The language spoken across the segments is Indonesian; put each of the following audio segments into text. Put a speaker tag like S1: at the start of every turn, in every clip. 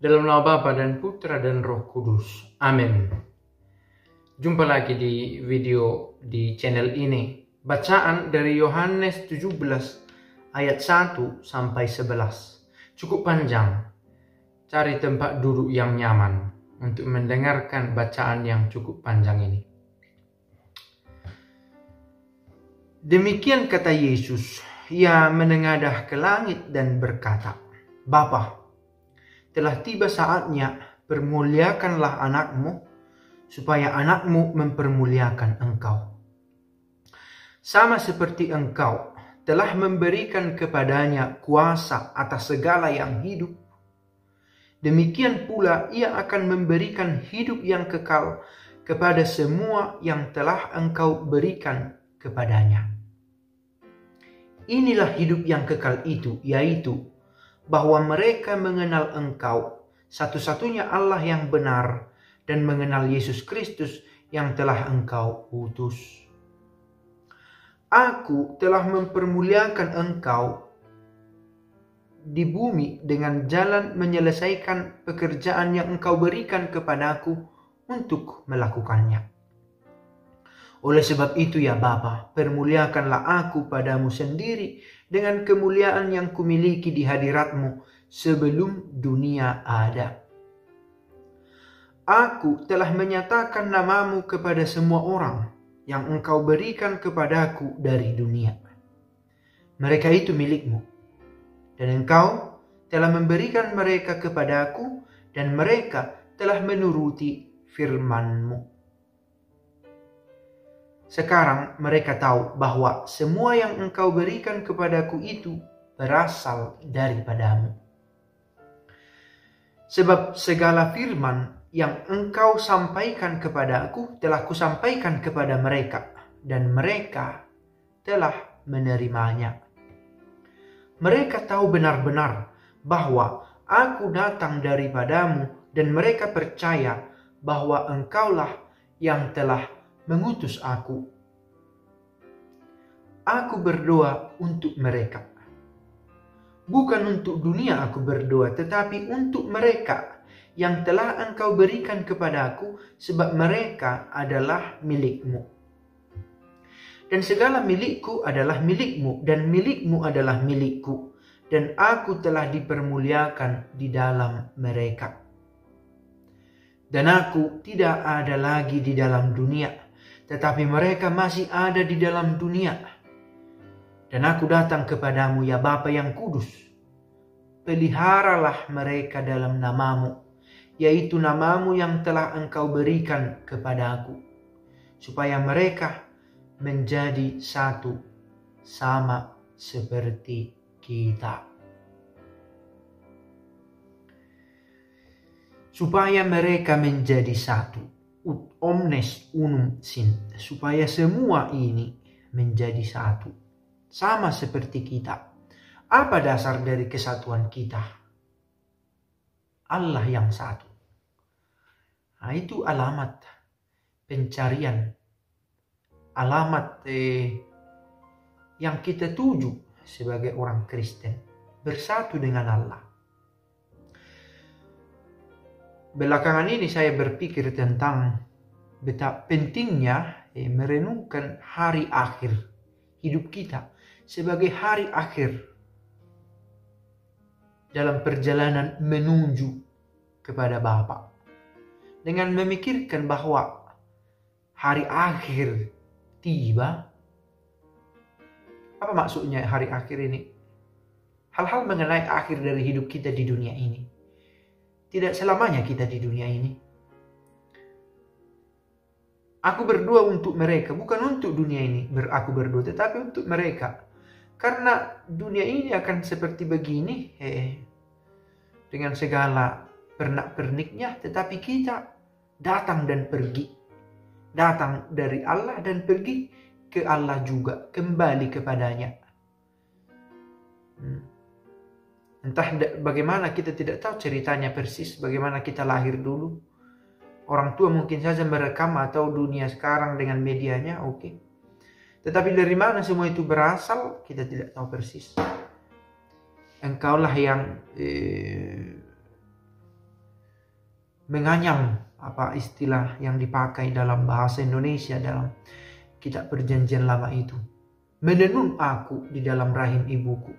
S1: Dalam nama Bapa dan Putra dan Roh Kudus. Amin. Jumpa lagi di video di channel ini. Bacaan dari Yohanes 17 ayat 1 sampai 11. Cukup panjang. Cari tempat duduk yang nyaman untuk mendengarkan bacaan yang cukup panjang ini. Demikian kata Yesus. Ia menengadah ke langit dan berkata, Bapa, telah tiba saatnya, permuliakanlah anakmu, supaya anakmu mempermuliakan engkau. Sama seperti engkau telah memberikan kepadanya kuasa atas segala yang hidup, demikian pula ia akan memberikan hidup yang kekal kepada semua yang telah engkau berikan kepadanya. Inilah hidup yang kekal itu, yaitu bahwa mereka mengenal engkau, satu-satunya Allah yang benar, dan mengenal Yesus Kristus yang telah engkau utus. Aku telah mempermuliakan engkau di bumi dengan jalan menyelesaikan pekerjaan yang engkau berikan kepadaku untuk melakukannya. Oleh sebab itu ya Bapa, permuliakanlah aku padamu sendiri dengan kemuliaan yang kumiliki di hadiratmu sebelum dunia ada. Aku telah menyatakan namamu kepada semua orang yang engkau berikan kepadaku dari dunia. Mereka itu milikmu, dan engkau telah memberikan mereka kepadaku, dan mereka telah menuruti firman-Mu. Sekarang mereka tahu bahwa semua yang engkau berikan kepadaku itu berasal daripadamu. Sebab segala firman yang engkau sampaikan kepadaku telah kusampaikan kepada mereka, dan mereka telah menerimanya. Mereka tahu benar-benar bahwa aku datang daripadamu, dan mereka percaya bahwa engkaulah yang telah mengutus aku. Aku berdoa untuk mereka. Bukan untuk dunia aku berdoa, tetapi untuk mereka yang telah engkau berikan kepadaku, sebab mereka adalah milikmu. Dan segala milikku adalah milikmu, dan milikmu adalah milikku, dan aku telah dipermuliakan di dalam mereka. Dan aku tidak ada lagi di dalam dunia, tetapi mereka masih ada di dalam dunia. Dan aku datang kepadamu ya Bapa yang kudus. Peliharalah mereka dalam namamu, yaitu namamu yang telah engkau berikan kepadaku, supaya mereka menjadi satu sama seperti kita. Supaya mereka menjadi satu. Ut omnes unum sint, supaya semua ini menjadi satu, sama seperti kita. Apa dasar dari kesatuan kita? Allah yang satu. Nah, itu alamat pencarian, alamat yang kita tuju sebagai orang Kristen, bersatu dengan Allah. Belakangan ini saya berpikir tentang betapa pentingnya merenungkan hari akhir hidup kita sebagai hari akhir dalam perjalanan menuju kepada Bapa. Dengan memikirkan bahwa hari akhir tiba. Apa maksudnya hari akhir ini? Hal-hal mengenai akhir dari hidup kita di dunia ini. Tidak selamanya kita di dunia ini. Aku berdoa untuk mereka, bukan untuk dunia ini aku berdoa, tetapi untuk mereka. Karena dunia ini akan seperti begini, dengan segala pernak-perniknya, tetapi kita datang dan pergi. Datang dari Allah dan pergi ke Allah juga, kembali kepadanya. Entah bagaimana, kita tidak tahu ceritanya persis, bagaimana kita lahir dulu. Orang tua mungkin saja merekam, atau dunia sekarang dengan medianya, oke. Tetapi dari mana semua itu berasal, kita tidak tahu persis. Engkaulah yang menganyam, apa istilah yang dipakai dalam bahasa Indonesia dalam kitab perjanjian lama itu. Menenun aku di dalam rahim ibuku.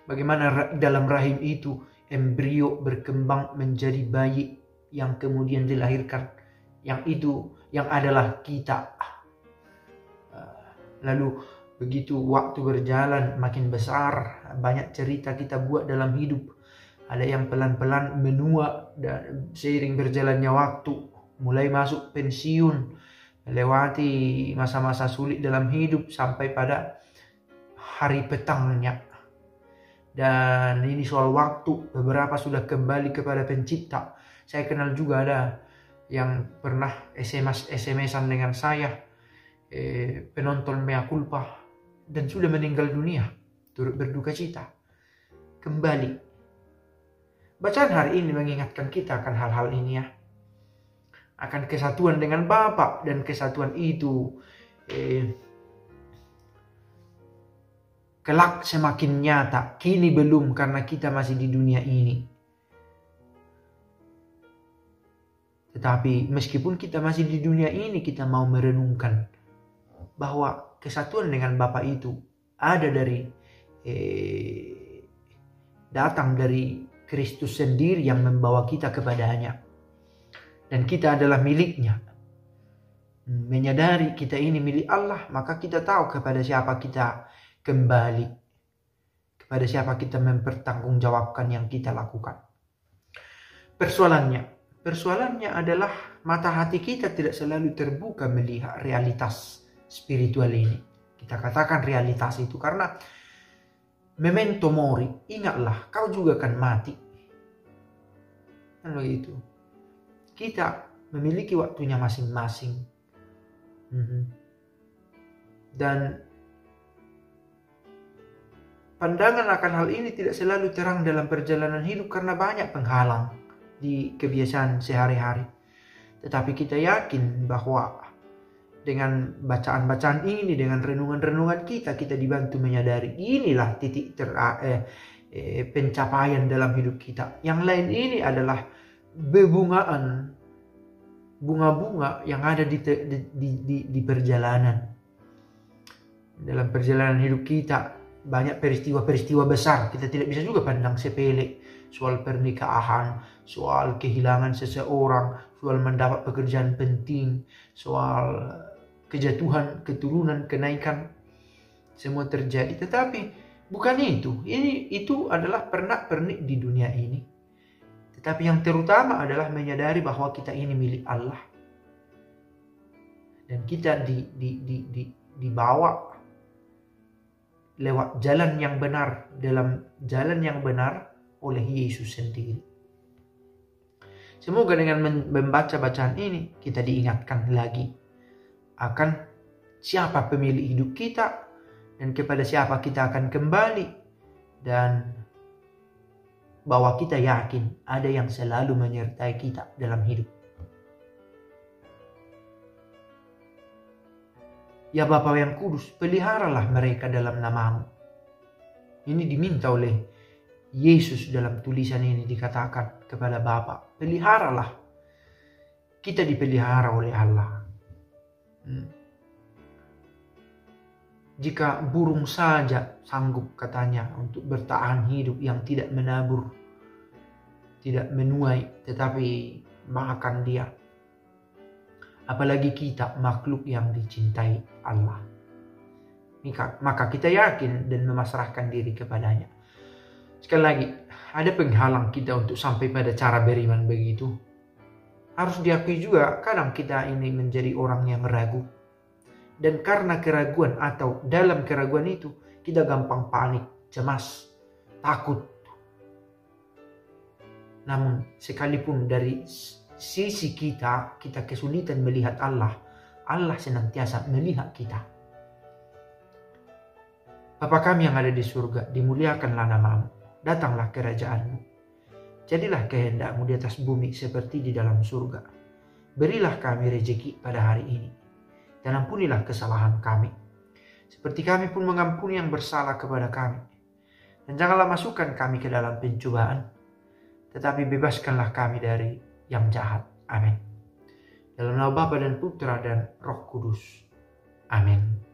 S1: Bagaimana dalam rahim itu embrio berkembang menjadi bayi yang kemudian dilahirkan. Yang adalah kita. Lalu begitu waktu berjalan makin besar, banyak cerita kita buat dalam hidup. Ada yang pelan-pelan menua dan seiring berjalannya waktu, mulai masuk pensiun, melewati masa-masa sulit dalam hidup sampai pada hari petangnya. Dan ini soal waktu, beberapa sudah kembali kepada pencipta. Saya kenal juga ada yang pernah SMS-an dengan saya, penonton mea culpa, dan sudah meninggal dunia, turut berduka cita. Kembali. Bacaan hari ini mengingatkan kita akan hal-hal ini ya. Akan kesatuan dengan Bapa, dan kesatuan itu kelak semakin nyata. Kini belum karena kita masih di dunia ini. Tetapi meskipun kita masih di dunia ini, kita mau merenungkan bahwa kesatuan dengan Bapa itu ada dari datang dari Kristus sendiri yang membawa kita kepadanya, dan kita adalah miliknya. Menyadari kita ini milik Allah, maka kita tahu kepada siapa kita kembali, kepada siapa kita mempertanggungjawabkan yang kita lakukan. Persoalannya adalah mata hati kita tidak selalu terbuka melihat realitas spiritual ini. Kita katakan realitas itu karena memento mori, ingatlah kau juga akan mati. Kan begitu. Kita memiliki waktunya masing-masing. Dan pandangan akan hal ini tidak selalu terang dalam perjalanan hidup karena banyak penghalang di kebiasaan sehari-hari. Tetapi kita yakin bahwa dengan bacaan-bacaan ini, dengan renungan-renungan kita dibantu menyadari inilah titik pencapaian dalam hidup kita. Yang lain ini adalah bebungaan, bunga-bunga yang ada di perjalanan. Dalam perjalanan hidup kita banyak peristiwa-peristiwa besar. Kita tidak bisa juga pandang sepele. Soal pernikahan, soal kehilangan seseorang, soal mendapat pekerjaan penting, soal kejatuhan, keturunan, kenaikan, semua terjadi. Tetapi bukan itu. Itu adalah pernak-pernik di dunia ini. Tetapi yang terutama adalah menyadari bahwa kita ini milik Allah. Dan kita dibawa lewat jalan yang benar, dalam jalan yang benar oleh Yesus sendiri. Semoga dengan membaca bacaan ini kita diingatkan lagi akan siapa pemilik hidup kita dan kepada siapa kita akan kembali, dan bahwa kita yakin ada yang selalu menyertai kita dalam hidup. Ya Bapa yang kudus, peliharalah mereka dalam nama-Mu. Ini diminta oleh Yesus dalam tulisan ini, dikatakan kepada Bapa, peliharalah. Kita dipelihara oleh Allah. Jika burung saja sanggup katanya untuk bertahan hidup yang tidak menabur, tidak menuai, tetapi makan dia. Apalagi kita, makhluk yang dicintai Allah. Maka kita yakin dan memasrahkan diri kepadanya. Sekali lagi, ada penghalang kita untuk sampai pada cara beriman begitu. Harus diakui juga, kadang kita ini menjadi orang yang ragu. Dan karena keraguan atau dalam keraguan itu, kita gampang panik, cemas, takut. Namun sekalipun dari sisi kita kesulitan melihat Allah, Allah senantiasa melihat kita. Bapa kami yang ada di surga, dimuliakanlah nama-Mu. Datanglah kerajaan-Mu. Jadilah kehendak-Mu di atas bumi seperti di dalam surga. Berilah kami rejeki pada hari ini. Dan ampunilah kesalahan kami, seperti kami pun mengampuni yang bersalah kepada kami. Dan janganlah masukkan kami ke dalam pencobaan, tetapi bebaskanlah kami dari yang jahat. Amin. Dalam nama Bapa dan Putra dan Roh Kudus. Amin.